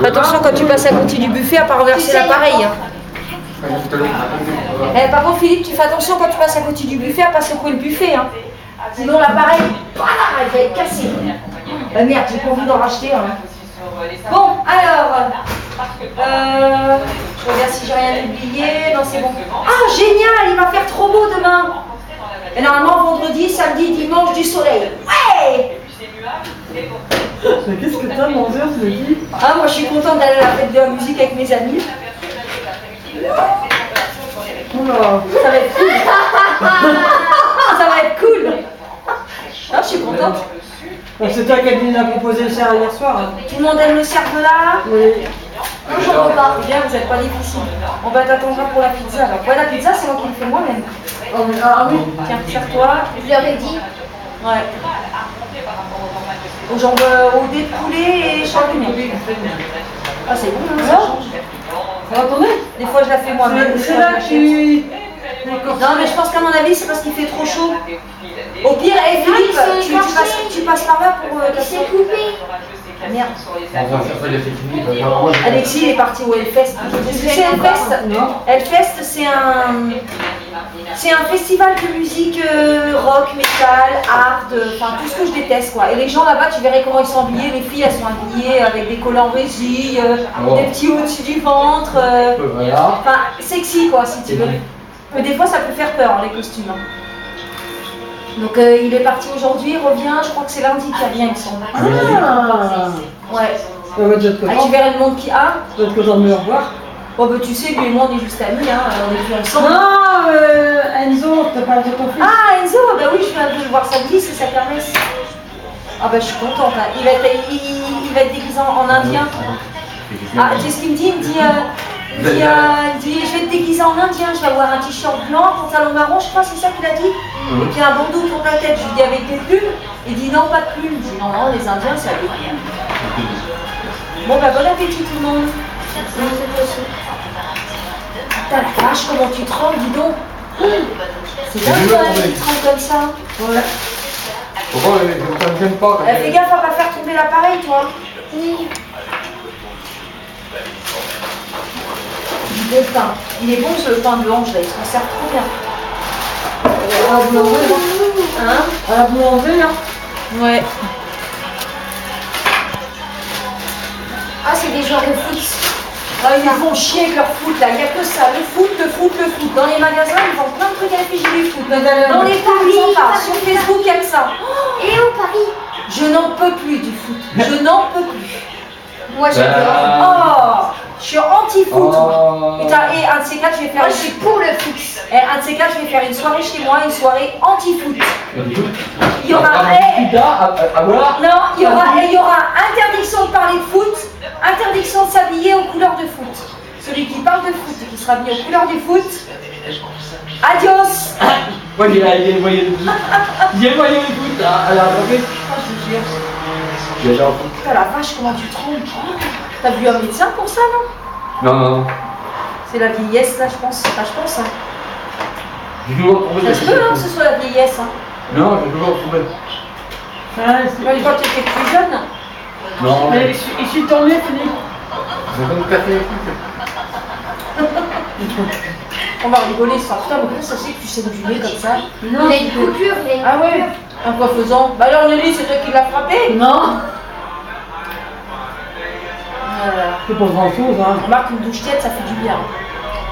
Attention quand tu passes à côté du buffet à pas renverser l'appareil. Hein. Par contre Philippe, tu fais attention quand tu passes à côté du buffet à pas secouer le buffet. Hein. Sinon l'appareil, il va être cassé. Merde, j'ai pas envie d'en racheter. Hein. Bon, alors, je regarde si j'ai rien oublié. Non, c'est bon. Ah, génial, il va faire trop beau demain. Et normalement, vendredi, samedi, dimanche, du soleil. Ouais! Mais qu'est-ce que t'as, mon Dieu, je me dis? Ah, moi, je suis contente d'aller à la fête de la musique avec mes amis. Oula. Ça va être cool. Ça va être cool. Ah, je suis contente. C'est toi qui nous a proposé ça hier soir. Hein. Tout le monde aime le cervelas? Oui. Non, j'en veux pas. Bien, vous n'êtes pas difficile. On va t'attendre pour la pizza. Alors, ouais, la pizza, c'est moi qui le fais moi-même. Ah oui. Tiens, serre-toi. Je leur ai dit. Ouais. Aux jambes au dé de poulet et champignons. Ah, c'est bon, hein, ça change. Ça va tourner? Des fois, je la fais moi-même. C'est là que tu... Non, mais je pense qu'à mon avis, c'est parce qu'il fait trop chaud. Au pire, Philippe, tu passes par là pour... C'est coupé. Merde. Alexis, il est parti au Hellfest. C'est Hellfest? Non. Hellfest, c'est un festival de musique rock, metal, hard, enfin tout ce que je déteste quoi. Et les gens là-bas, tu verrais comment ils sont habillés. Les filles, elles sont habillées avec des collants résille, des petits au-dessus du ventre. Enfin, sexy quoi, si tu veux. Mais des fois, ça peut faire peur, les costumes. Hein. Donc il est parti aujourd'hui, il revient, je crois que c'est lundi qu'il revient, il me semble. Ah. Ouais. Ah, tu verrais le monde qui a. Tu vas être content de me revoir. Oh bah tu sais, lui et moi on est juste amis, hein, on est plus ensemble. Non, Enzo, t'as parlé de ton fils. Ah Enzo, bah oui, je viens de le voir samedi, c'est sa kermesse. Ah bah je suis contente, hein. Il va être déguisé en indien. Ah, tu sais ce qu'il me dit? Il me dit, je vais être déguisé en indien, je vais avoir un t-shirt blanc, pantalon marron, je crois, c'est ça qu'il a dit. Et puis un bandeau autour de la tête, je lui dis avec des plumes. Il dit non, pas de plumes. Je dis non, non, les indiens, ça a des plumes. Bon bah bon appétit tout le monde. Putain la vache, comment tu trembles, dis donc. C'est dingue quand même, tu trembles comme ça. Ouais. Pourquoi ça ne gêne pas? Fais gaffe à pas faire tomber l'appareil, toi. Oui. Le pain. Il est bon ce pain de hanche là, il se conserve trop bien. À la boulangerie, Hein? à la boulangerie, hein. Ouais. Ah, c'est des joueurs de foot. Ah, ils font chier avec leur foot là, il n'y a que ça, le foot, le foot, le foot. Dans les magasins, ils vendent plein de trucs à l'effigie du foot. Dans les paris, ils en parlent. Sur Facebook, il y a que ça. Et au Paris. Je n'en peux plus du foot. Je n'en peux plus. Moi, j'adore. Oh, je suis anti-foot. Oh. Et un de ces quatre, je vais faire. Moi, je suis pour le foot. Et un de ces quatre, je vais faire une soirée chez moi, une soirée anti-foot. Il y aura. Non, il y aura interdiction de parler de foot, interdiction de s'habiller aux couleurs de foot. Celui qui parle de foot et qui sera habillé aux couleurs du foot, adios. Ouais, il est moyen de foot. Il est moyen de foot à la rentrée. Ah, je te jure. Il est là en foot. Putain la vache, comment tu trompes. T'as vu un médecin pour ça, non? Non. C'est la vieillesse là, je pense. Enfin, je pense. Hein. J'ai toujours trouvé. Ça se peut, hein, que ce soit la vieillesse. Hein. Non, j'ai toujours trouvé. Même quand tu étais plus jeune. Non. Je suis tombé, Philippe. J'ai pas me casser les couilles. On va rigoler sur putain, mais comment ça c'est que tu sais du nez comme ça? Il a une coupure, il a une Ah ouais? En quoi faisant? Bah alors Nelly, c'est toi qui l'as frappé? Non. C'est pas grand chose, hein. Remarque une douche tiède, ça fait du bien.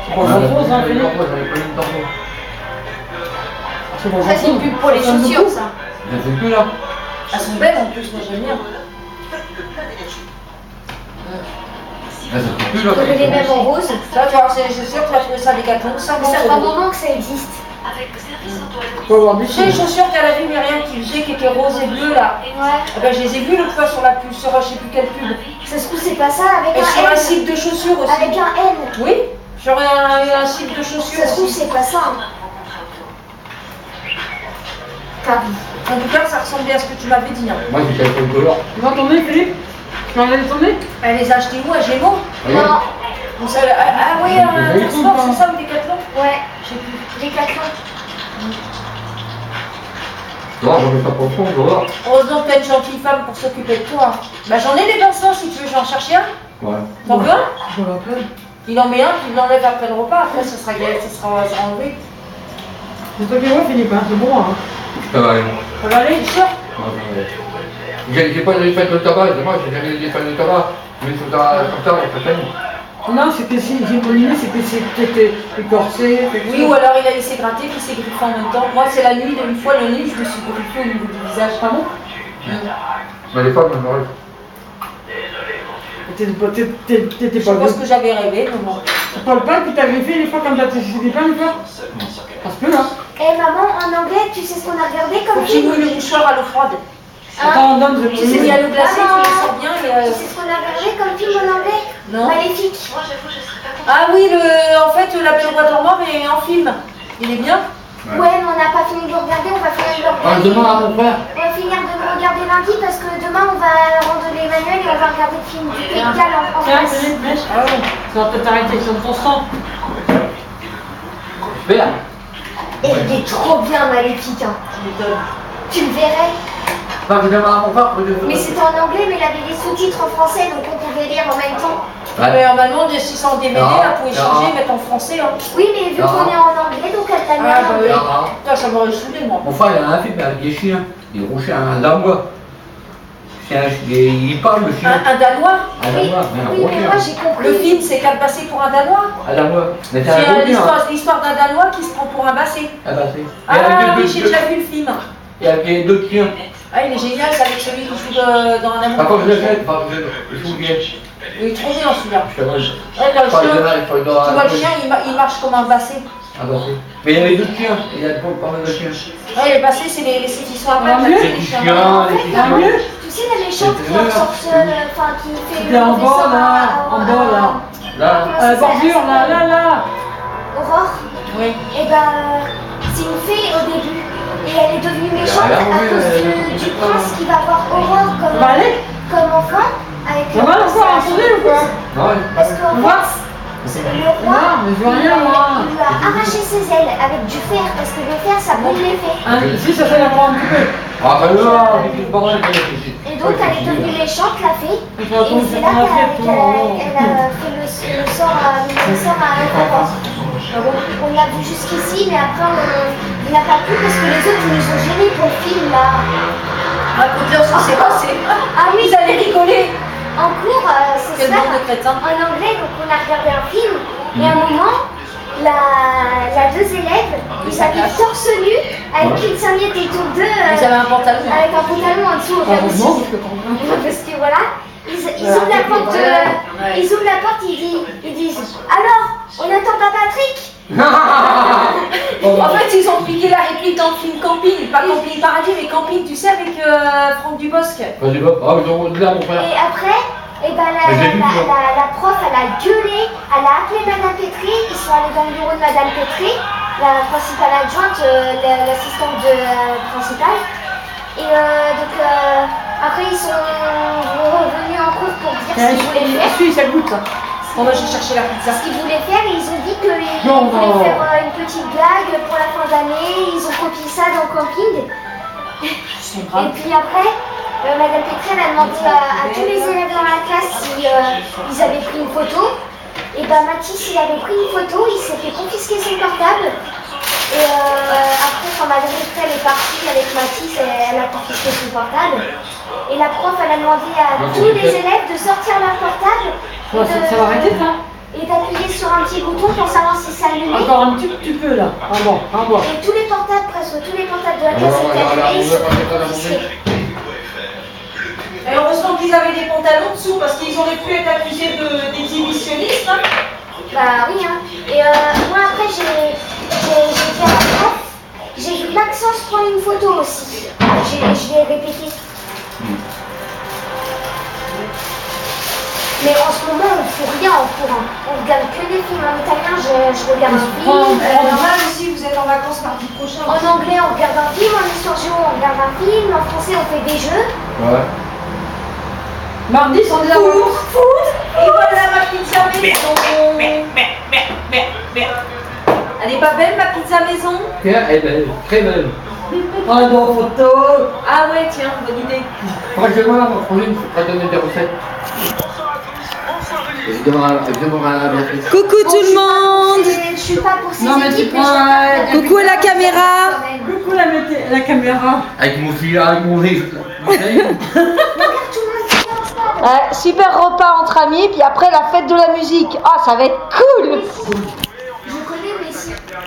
C'est pas grand chose, hein, Philippe. J'avais pas eu le temps. C'est pas grand Ça, c'est chose. une pub pour les chaussures, ça. J'ai fait plus là. Elles sont belles en plus, moi j'aime bien. Ça fait plus là. On avait les mêmes en rose. Ça, tu vois, c'est sûr que tu vas trouver ça Décathlon, ça Mais ça fait un moment que ça existe. Faut avoir des Tu sais les chaussures qu'elle a vu Myriam qui faisait, qui étaient roses et bleues là. Ouais. Eh ben, je les ai vues l'autre fois sur la pub, sur je sais plus quelle pub. Ça se trouve, c'est pas ça, avec Et sur un un N. site de chaussures aussi. Avec un N. Oui, sur un site de chaussures Ça se trouve, aussi. c'est pas ça. T'as vu. En tout cas, ça ressemblait à ce que tu m'avais dit. Hein. Moi j'ai fait le color. Tu vas tourner, Philippe? Tu vas aller tourner? Elle les a achetées où à Gémeaux? Non. Donc, ah oui, un sport, c'est ça ou Décathlon? Ouais. Je sais plus. Décathlon. Non, je mets ça pour le fond, je vais voir. Heureusement que t'as une gentille femme pour s'occuper de toi. Bah j'en ai des pinceaux si tu veux, j'en cherche un. Ouais. T'en veux un? Je me rappelle. Il en met un, puis il l'enlève après le repas. Après, ça sera enlevé. C'est toi qui vois, Philippe, hein, c'est bon. Hein. Ça va aller. Ça va aller, sûr? J'ai pas de l'effet de tabac, c'est moi, j'ai jamais l'effet de tabac. Mais sur ta peine. Non, c'est que si j'ai mon idée, c'est que c'était écorcé. Oui, ou alors il a laissé gratter, puis s'est griffé en même temps. Moi, c'est la nuit, une fois le nez, je me suis griffé au niveau du visage. Ah bon? Mais les femmes, elles m'auraient. T'étais Je pas pense bien. que j'avais rêvé, mais bon. C'est pas le pain qui t'a griffé les fois comme t'as décidé pas une fois? Ça se peut là. Eh maman, en anglais, tu sais ce qu'on a regardé Faut comme qu'il film? mouille le mouchoir à l'eau froide. Attends, on donne Tu sais, il y a l'eau glacée, tu les sors bien et... Tu sais ce qu'on a regardé comme film en anglais? Non. Maléfique. Ah oui, en fait, La Belle au Bois dormant, mais en film. Il est bien? Ouais, mais on n'a pas fini de le regarder, on va finir de le Ah, regarder. demain à mon frère. On va finir de le regarder lundi parce que demain on va rendre les manuels et on va regarder le film du Pays de Galles en Tiens, France. Philippe, mèche. Ah ouais. Ça va peut-être arrêter, sur ton sang. Vert. Et il est trop bien Maléfique. Hein. Tu le verrais. Enfin, je demain à mon frère, Mais c'était en anglais, mais il avait des sous-titres en français, donc on pouvait lire en même temps. Mais normalement, si c'est en DVD, Non, là, vous pouvez non. changer, mettre en français. Hein. Oui, mais vu Non. qu'on est en anglais, donc elle t'a mis Ah, en bah anglais. oui. Putain, ça m'aurait saoulé, moi. Mon frère, il a un film avec des chiens. Il rouge un danois. Il parle le chien. Un Danois? Un Oui, danois, mais un oui, gros mais chien. moi j'ai compris. Le film, c'est qu'un basset pour un Danois? Un danois. Mais c'est C'est un gros chien. l'histoire d'un Danois qui se prend pour un basset. Ah bah c'est. Ah oui, j'ai déjà vu le film. Il y avait d'autres chiens. Ah, il est génial, c'est avec celui qui joue dans un amour. Par contre, je le jette, je vous bien. Il est trop bien celui-là. Je te vois. Ouais, dans le chien, tu vois le chien, il marche comme un basset. Ah bah c'est. Mais il y avait d'autres chiens. Il y a pas mal de chiens. Ouais, les bassets, c'est ceux qui sont à Ah, pattes, mieux. là, Les les petits chiens. chiens, les En fait, petits Ah, chiens. mieux. Tu sais la méchante qui enfin qui fait C'était en bas, là, en bas, là. Là. À la bordure, là. Aurore. Oui. Et ben c'est une fée au début. Et elle est devenue méchante Ah, à oui, cause du prince qui va avoir Aurore Ça va aller? comme enfant. Avec Ça va encore ensoleiller ou quoi? Non, Parce On qu'Aurore, va? le roi, Non, mais je vois rien, moi. il lui a arraché ses ailes avec du fer parce que le fer ça brûle les fées. Hein, si, ça fait la prendre un petit peu. ah bah là, c'est bordel. Et donc elle est devenue méchante la fée. Il Et faut attendre c'est que là ça fasse qu'elle a fait le sort à Récompense. On l'a vu jusqu'ici, mais après on n'a pas pu parce que les autres ils nous ont gênés pour le film là. Raconte-leur ce qui s'est passé. Ah oui, Ils allaient rigoler. en cours, ce Quel soir, bande de crétins. en anglais, donc on a regardé un film, et à un moment, la deux élèves, ils avaient torse nu avec une serviette autour d'eux, Ils avaient un pantalon. avec un pantalon en dessous, Heureusement, aussi. parce que Parce que voilà, ils ouvrent la porte, ils ouvrent la porte, ils disent alors, on n'attend pas Patrick. En fait, ils ont piqué la réplique dans le film Camping. Pas Camping Paradis, mais Camping, tu sais, avec Franck Dubosc. Vas-y, va. Ah, je vois là, mon frère. Et après, eh ben, Mais j'ai vu, la prof, elle a gueulé, elle a appelé Madame Pétré, ils sont allés dans le bureau de Madame Pétré, la principale adjointe, l'assistante principale. Et donc, après, ils sont revenus en cours pour dire ce qu'ils voulaient faire. suis, ça goûte. Bon, bah, j'ai cherché la pizza. Ce qu'ils voulaient faire, et ils ont dit qu'ils Non, voulaient non. faire une petite blague pour la fin d'année, ils ont copié ça dans le camping. C'est Et grave. puis après, Madame Pétré elle a demandé à tous les élèves dans la classe si ils avaient pris une photo. Et ben Mathis, il avait pris une photo, il s'est fait confisquer son portable. Et après, quand Madame Pétré elle est partie avec Mathis, elle a confisqué son portable. Et la prof, elle a demandé à tous les élèves de sortir leur portable Ça va arrêter, ça? et d'appuyer sur un petit bouton pour savoir si ça allumait. Encore un petit peu, là. Ah bon. Et tous les portables, presque tous les portables de la classe étaient allumés, ils se sont fait confisquer. Et heureusement qu'ils avaient des pantalons dessous parce qu'ils auraient pu être accusés d'exhibitionnisme. Hein. Bah oui, hein. Et moi après j'ai fait la prof, j'ai vu Maxence prendre une photo aussi. Je l'ai répété. Mais en ce moment on fout rien en cours. Hein. On regarde que des films en italien, je regarde un film. Normal aussi, vous êtes en vacances mardi prochain. En anglais on regarde un film, en histoire géo on regarde un film, en français on fait des jeux. Ouais. Mardi, c'est des amours. Et voilà ma pizza maison. Elle est pas belle ma pizza maison? Tiens, elle est belle, très belle. Prends une photo. Ah ouais, tiens, bonne idée. Franchement, là, mon projet, je vais donner des recettes. Je demanderai à Béatrice. Coucou tout le monde. Je suis pas pour ces Non, mais tu équipes, prends, mais je vais Coucou à la caméra. Coucou la caméra. Avec mon fil, avec mon riz. Super repas entre amis, puis après la fête de la musique. Ah, ça va être cool.